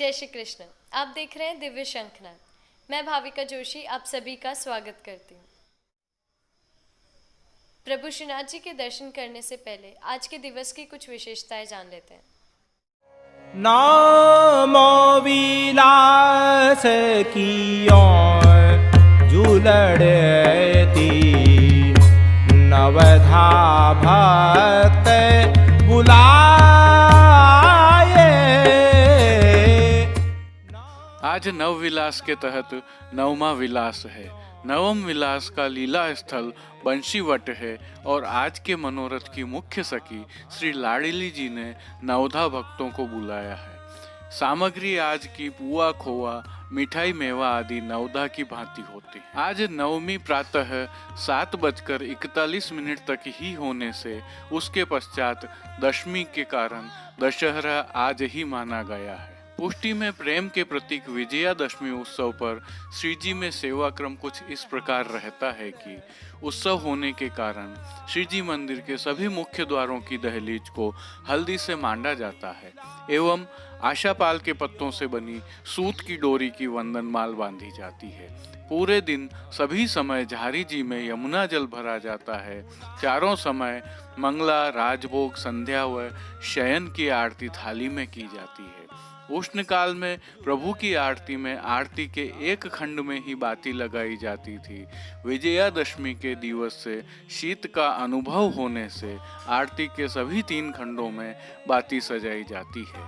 जय श्री कृष्ण। आप देख रहे हैं दिव्य शंखनाद। मैं भाविका जोशी आप सभी का स्वागत करती हूँ। प्रभु श्रीनाथ जी के दर्शन करने से पहले आज के दिवस की कुछ विशेषताएं जान लेते हैं। नामो विलास कियों झूलड़ती नवधा भक्त बुलाए। आज नव विलास के तहत नवमा विलास है। नवम विलास का लीला स्थल बंशीवट है और आज के मनोरथ की मुख्य सखी श्री लाडली जी ने नवधा भक्तों को बुलाया है। सामग्री आज की पुआ खोआ मिठाई मेवा आदि नवधा की भांति होती है। आज नवमी प्रातः 7:41 तक ही होने से उसके पश्चात दशमी के कारण दशहरा आज ही माना गया है। पुष्टि में प्रेम के प्रतीक विजयादशमी उत्सव पर श्री जी में सेवा क्रम कुछ इस प्रकार रहता है कि उत्सव होने के कारण श्री जी मंदिर के सभी मुख्य द्वारों की दहलीज को हल्दी से मांडा जाता है एवं आशापाल के पत्तों से बनी सूत की डोरी की वंदनमाल बांधी जाती है। पूरे दिन सभी समय झारी जी में यमुना जल भरा जाता है। चारों समय मंगला, राजभोग, संध्या व शयन की आरती थाली में की जाती है। उष्ण काल में प्रभु की आरती में आरती के एक खंड में ही बाती लगाई जाती थी। विजयादशमी के दिवस से शीत का अनुभव होने से आरती के सभी 3 खंडों में बाती सजाई जाती है।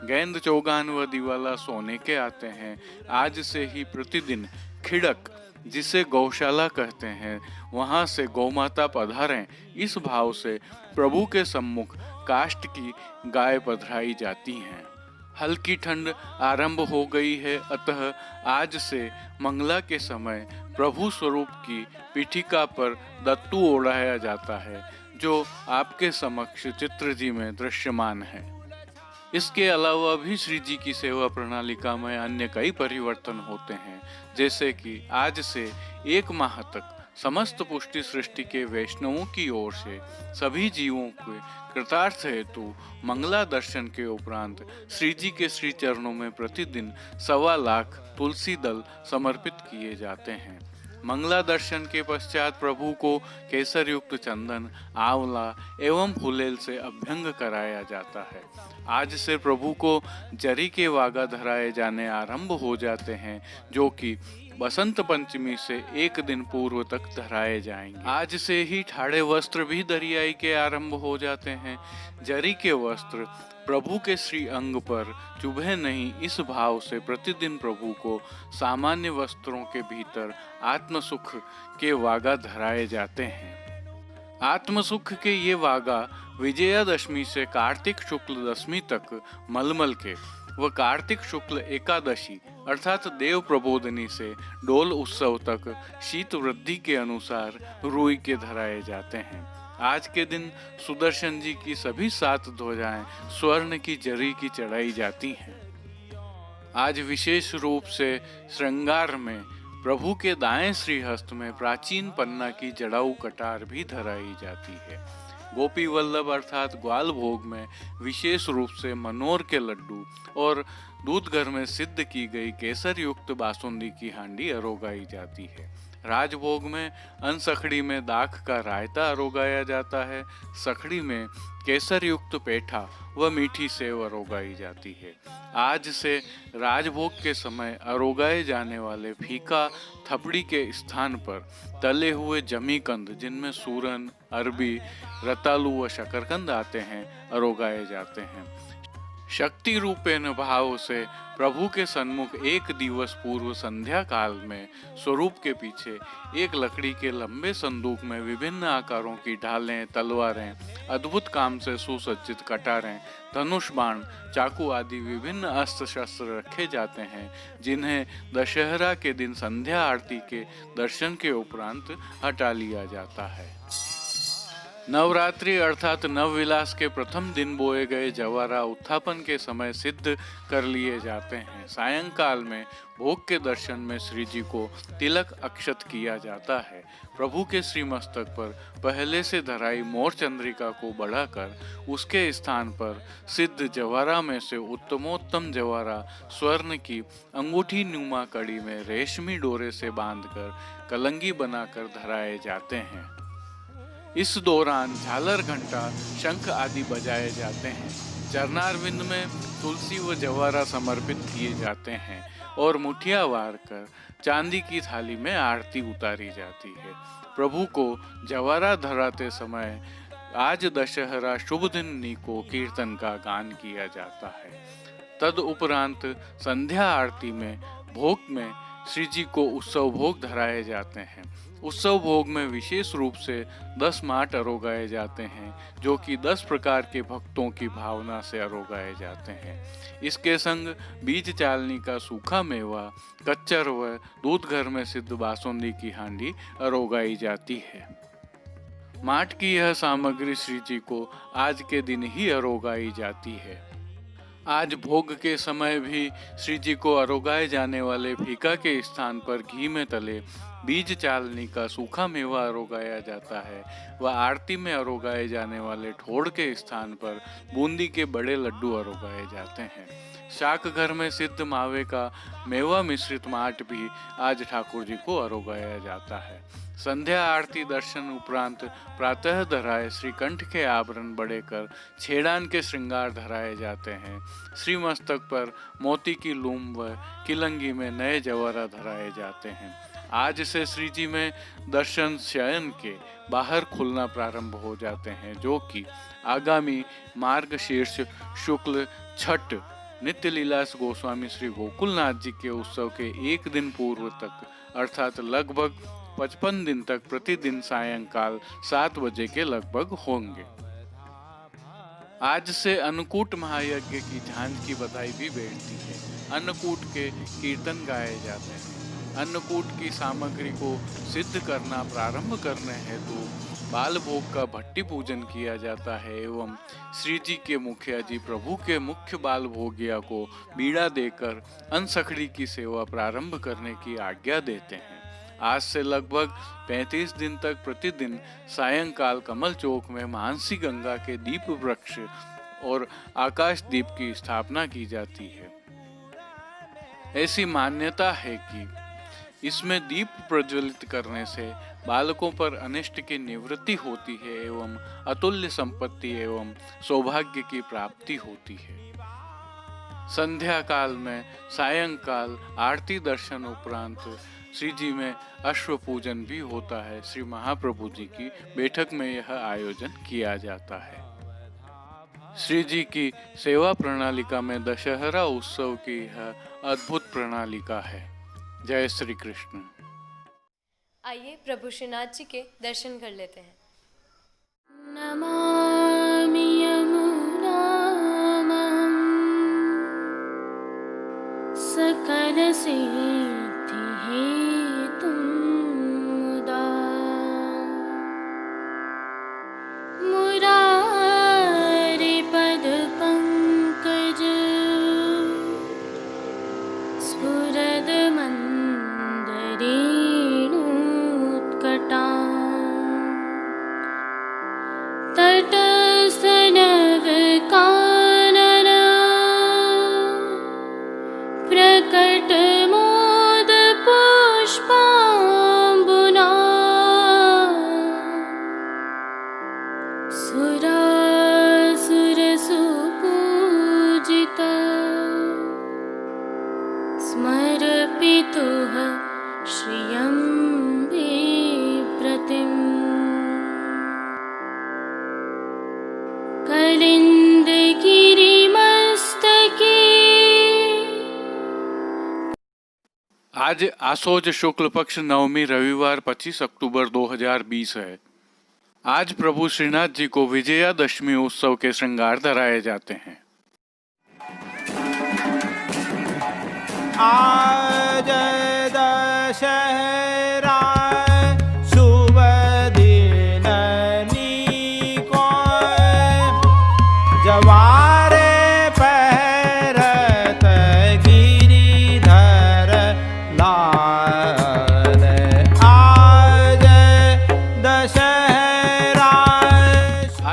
गेंद, चौगान व दिवाला सोने के आते हैं। आज से ही प्रतिदिन खिड़क, जिसे गौशाला कहते हैं, वहां से गौमाता पधारें, इस भाव से प्रभु के सम्मुख काष्ठ की गाय पधराई जाती हैं। हल्की ठंड आरंभ हो गई है, अतः आज से मंगला के समय प्रभु स्वरूप की पीठिका पर दत्तू ओढ़ाया जाता है, जो आपके समक्ष चित्र जी में दृश्यमान है। इसके अलावा भी श्री जी की सेवा प्रणालिका में अन्य कई परिवर्तन होते हैं, जैसे कि आज से 1 माह तक समस्त पुष्टि सृष्टि के वैष्णवों की ओर से सभी जीवों के कृतार्थ हेतु मंगला दर्शन के उपरांत श्री जी के श्री चरणों में प्रतिदिन 1.25 लाख तुलसी दल समर्पित किए जाते हैं। मंगला दर्शन के पश्चात प्रभु को केसर युक्त चंदन, आंवला एवं फुलेल से अभ्यंग कराया जाता है। आज से प्रभु को जरी के वागा धराए जाने आरंभ हो जाते हैं, जो कि बसंत पंचमी से 1 दिन पूर्व तक धराए जाएंगे। आज से ही ठाड़े वस्त्र भी दरियाई के आरंभ हो जाते हैं। जरी के वस्त्र प्रभु के श्री अंग पर चुभे नहीं, इस भाव से प्रतिदिन प्रभु को सामान्य वस्त्रों के भीतर आत्मसुख के वागा धराए जाते हैं। आत्मसुख के ये वागा विजयादशमी से कार्तिक शुक्ल दशमी तक मलमल के व कार्तिक शुक्ल एकादशी अर्थात देव प्रबोधनी से डोल उत्सव तक शीत वृद्धि के अनुसार रुई के धराए जाते हैं। आज के दिन सुदर्शन जी की सभी 7 ध्वजाएं स्वर्ण की जरी की चढ़ाई जाती हैं। आज विशेष रूप से श्रृंगार में प्रभु के दाएं श्रीहस्त में प्राचीन पन्ना की जड़ाऊ कटार भी धराई जाती है। गोपी वल्लभ अर्थात ग्वाल भोग में विशेष रूप से मनोर के लड्डू और दूध घर में सिद्ध की गई केसर युक्त बासुंदी की हांडी अरोगाई जाती है। राजभोग में अनसखड़ी में दाख का रायता अरोगाया जाता है। सखड़ी में केसर युक्त पेठा व मीठी सेव अरोगाई जाती है। आज से राजभोग के समय अरोगाए जाने वाले फीका थपड़ी के स्थान पर तले हुए जमीकंद, जिनमें सूरन, अरबी, रतालू व शकरकंद आते हैं, अरोगाए जाते हैं। शक्ति रूपेण भाव से प्रभु के सन्मुख 1 दिवस पूर्व संध्या काल में स्वरूप के पीछे एक लकड़ी के लंबे संदूक में विभिन्न आकारों की ढालें, तलवारें, अद्भुत काम से सुसज्जित कटारें, धनुष बाण, चाकू आदि विभिन्न अस्त्र शस्त्र रखे जाते हैं, जिन्हें दशहरा के दिन संध्या आरती के दर्शन के उपरांत हटा लिया जाता है। नवरात्रि अर्थात नवविलास के प्रथम दिन बोए गए जवारा उत्थापन के समय सिद्ध कर लिए जाते हैं। सायंकाल में भोग के दर्शन में श्री जी को तिलक अक्षत किया जाता है। प्रभु के श्री मस्तक पर पहले से धराई मोर चंद्रिका को बढ़ाकर उसके स्थान पर सिद्ध जवारा में से उत्तमोत्तम जवारा स्वर्ण की अंगूठी नुमा कड़ी में रेशमी डोरे से बांधकर कलंगी बनाकर धराए जाते हैं। इस दौरान झालर, घंटा, शंख आदि बजाए जाते हैं। चरणारविंद में तुलसी व जवारा समर्पित किए जाते हैं और मुठिया वार कर चांदी की थाली में आरती उतारी जाती है। प्रभु को जवारा धराते समय आज दशहरा शुभ दिन को कीर्तन का गान किया जाता है। तद उपरांत संध्या आरती में भोग में श्री जी को उत्सव भोग धराए जाते हैं। उत्सव भोग में विशेष रूप से 10 माट अरोगाए जाते हैं, जो कि 10 प्रकार के भक्तों की भावना से अरोगाए जाते हैं। इसके संग बीज चालनी का सूखा मेवा, कच्चर व दूध घर में सिद्ध बासुंदी की हांडी अरोगाई जाती है। माट की यह सामग्री श्री जी को आज के दिन ही अरोगाई जाती है। आज भोग के समय भी श्री जी को अरोगाए जाने वाले फीका के स्थान पर घी में तले बीज चालनी का सूखा मेवा अरोगाया जाता है व आरती में अरोगाए जाने वाले ठोड़ के स्थान पर बूंदी के बड़े लड्डू अरोगाए जाते हैं। शाक घर में सिद्ध मावे का मेवा मिश्रित माट भी आज ठाकुर जी को अरोगाया जाता है। संध्या आरती दर्शन उपरांत प्रातः धराए श्रीकंठ के आभरण बड़े कर छेड़ान के श्रृंगार धराए जाते हैं। श्री मस्तक पर मोती की लूम व किलंगी में नए जवारा धराए जाते हैं। आज से श्री जी में दर्शन शयन के बाहर खुलना प्रारंभ हो जाते हैं, जो कि आगामी मार्गशीर्ष शुक्ल छठ नित्य लीलास गोस्वामी श्री गोकुलनाथ जी के उत्सव के एक दिन पूर्व तक अर्थात लगभग 55 दिन तक प्रतिदिन सायंकाल 7 बजे के लगभग होंगे। आज से अन्नकूट महायज्ञ की झांझ की बधाई भी बैठती है। अन्नकूट के कीर्तन गाए जाते हैं। अन्नकूट की सामग्री को सिद्ध करना प्रारंभ करने हेतु बाल भोग का भट्टी पूजन किया जाता है एवं श्री जी के मुखिया जी प्रभु के मुख्य बाल भोगिया को बीड़ा देकर अनसखड़ी की सेवा प्रारंभ करने की आज्ञा देते हैं। आज से लगभग 35 दिन तक प्रतिदिन सायंकाल कमल चौक में मानसी गंगा के दीप वृक्ष और आकाश दीप की स्थापना की जाती है। ऐसी मान्यता है कि इसमें दीप प्रज्वलित करने से बालकों पर अनिष्ट की निवृत्ति होती है एवं अतुल्य संपत्ति एवं सौभाग्य की प्राप्ति होती है। संध्या काल में सायंकाल आरती दर्शन उपरांत श्री जी में अश्व पूजन भी होता है। श्री महाप्रभु जी की बैठक में यह आयोजन किया जाता है। श्री जी की सेवा प्रणालिका में दशहरा उत्सव की यह अद्भुत प्रणालिका है। जय श्री कृष्ण। आइए प्रभु श्रीनाथ जी के दर्शन कर लेते हैं। नमामि यमुनामहं सकल सिद्धि हेतुं मुदा मुरारि पद पंकज स्फुरद मंदरेणुत्कटा तटस्थ नव कानना प्रकट मोद पुष्पांबुना सुरासुर सुपूजिता स्मर्पितुः श्रियं बिप्रतिम् कलिंद गिरिमस्तके। आज आसोज शुक्ल पक्ष नवमी रविवार 25 अक्टूबर 2020 है। आज प्रभु श्रीनाथ जी को विजयादशमी उत्सव के श्रृंगार धराए जाते हैं। आज दशहरा शुभ दिन नीक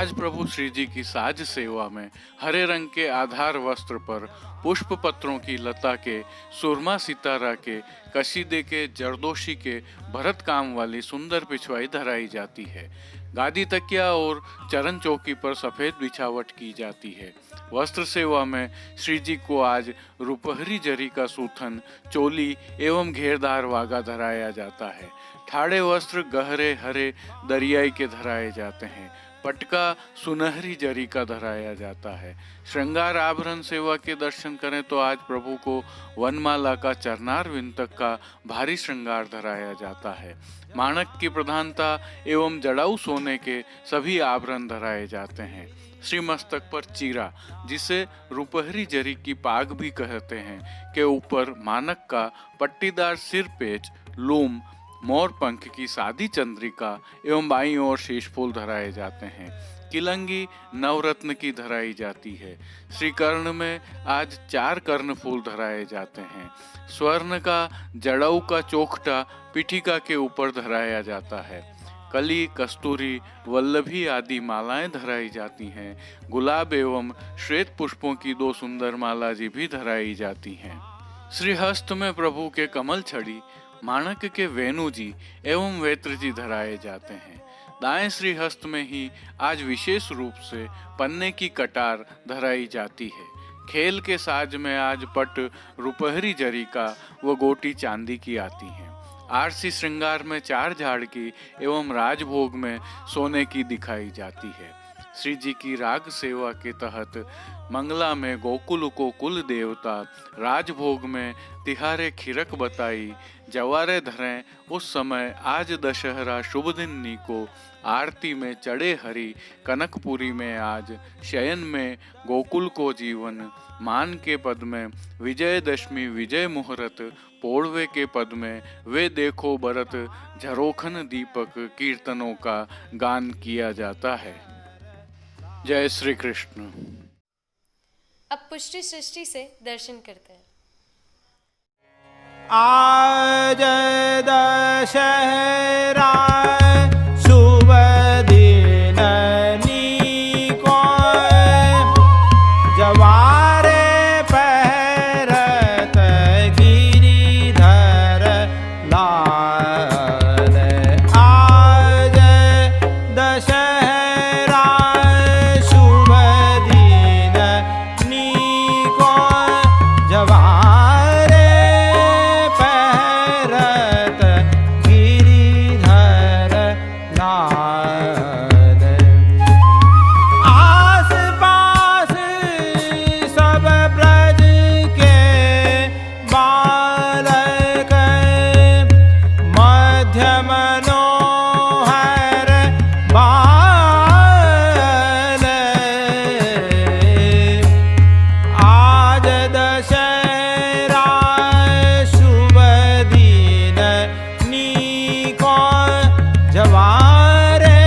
आज प्रभु श्री जी की साज सेवा में हरे रंग के आधार वस्त्र पर पुष्प पत्रों की लता के, सुरमा सितारा के, कशीदे के, जरदोशी के भरत काम वाली सुंदर पिछवाई धराई जाती है। गादी तकिया और चरण चौकी पर सफेद बिछावट की जाती है। वस्त्र सेवा में श्री जी को आज रुपहरी जरी का सूथन, चोली एवं घेरदार वागा धराया जाता है। ठाड़े वस्त्र गहरे हरे दरियाई के धराए जाते हैं। पटका सुनहरी जरी का धराया जाता है। श्रृंगार आभरण सेवा के दर्शन करें तो आज प्रभु को वनमाला का चरनार विंतक का भारी श्रृंगार धराया जाता है। माणक की प्रधानता एवं जड़ाऊ सोने के सभी आभरण धराए जाते हैं। श्री मस्तक पर चीरा, जिसे रुपहरी जरी की पाग भी कहते हैं, के ऊपर मानक का पट्टीदार सिर पेच, लूम, मोर पंख की सादी चंद्रिका एवं बाईं ओर शीशफूल धराए जाते हैं। किलंगी नवरत्न की धराई जाती है। श्री कर्ण में आज 4 कर्ण फूल धराए जाते हैं। स्वर्ण का जड़ऊ का चोखटा पीठिका के ऊपर धराया जाता है। कली, कस्तूरी, वल्लभी आदि मालाएं धराई जाती हैं। गुलाब एवं श्वेत पुष्पों की 2 सुंदर माला जी भी धराई जाती हैं। श्री हस्त में प्रभु के कमल छड़ी, माणक के वेणु जी एवं वेत्र जी धराए जाते हैं। दाएं श्री हस्त में ही आज विशेष रूप से पन्ने की कटार धराई जाती है। खेल के साज में आज पट रुपहरी जरी का व गोटी चांदी की आती हैं। आरसी श्रृंगार में 4 झाड़ की एवं राजभोग में सोने की दिखाई जाती है। श्री जी की राग सेवा के तहत मंगला में गोकुल को कुल देवता, राजभोग में तिहारे खिरक बताई, जवारे धरें उस समय आज दशहरा शुभ दिन को, आरती में चढ़े हरि, कनकपुरी में आज शयन में गोकुल को जीवन, मान के पद में विजयदशमी विजय मुहूर्त, पोड़वे के पद में वे देखो बरत, झरोखन दीपक कीर्तनों का गान किया जाता है। जय श्री कृष्ण। अब पुष्टि सृष्टि से दर्शन करते हैं। आज दशहरा शुभ दिन नीको, जवारे पहरत गिरिधर लाल। आज दशहरा शुभ दिन नीको, जवारे पहरत गिरिधर लाल। आस पास सब ब्रज के बालक, मध्य मनोहर बाल। आज दशहरा शुभ दिन नीको, जवारे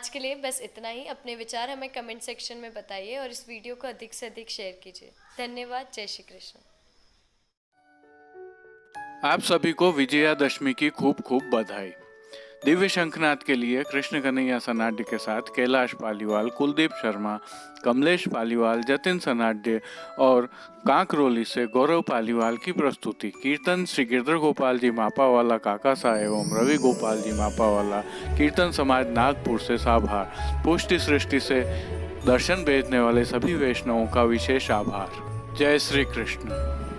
आज के लिए बस इतना ही। अपने विचार हमें कमेंट सेक्शन में बताइए और इस वीडियो को अधिक से अधिक शेयर कीजिए। धन्यवाद। जय श्री कृष्ण। आप सभी को विजयादशमी की खूब खूब बधाई। दिव्य शंखनाद के लिए कृष्ण कन्हैया सनाड्य के साथ कैलाश पालीवाल, कुलदीप शर्मा, कमलेश पालीवाल, जतिन सनाड्य और कांकरोली से गौरव पालीवाल की प्रस्तुति। कीर्तन श्री गिरधर गोपाल जी मापावाला काका साहब एवं रवि गोपाल जी मापावाला, कीर्तन समाज नागपुर से साभार। पुष्टि सृष्टि से दर्शन भेजने वाले सभी वैष्णवों का विशेष आभार। जय श्री कृष्ण।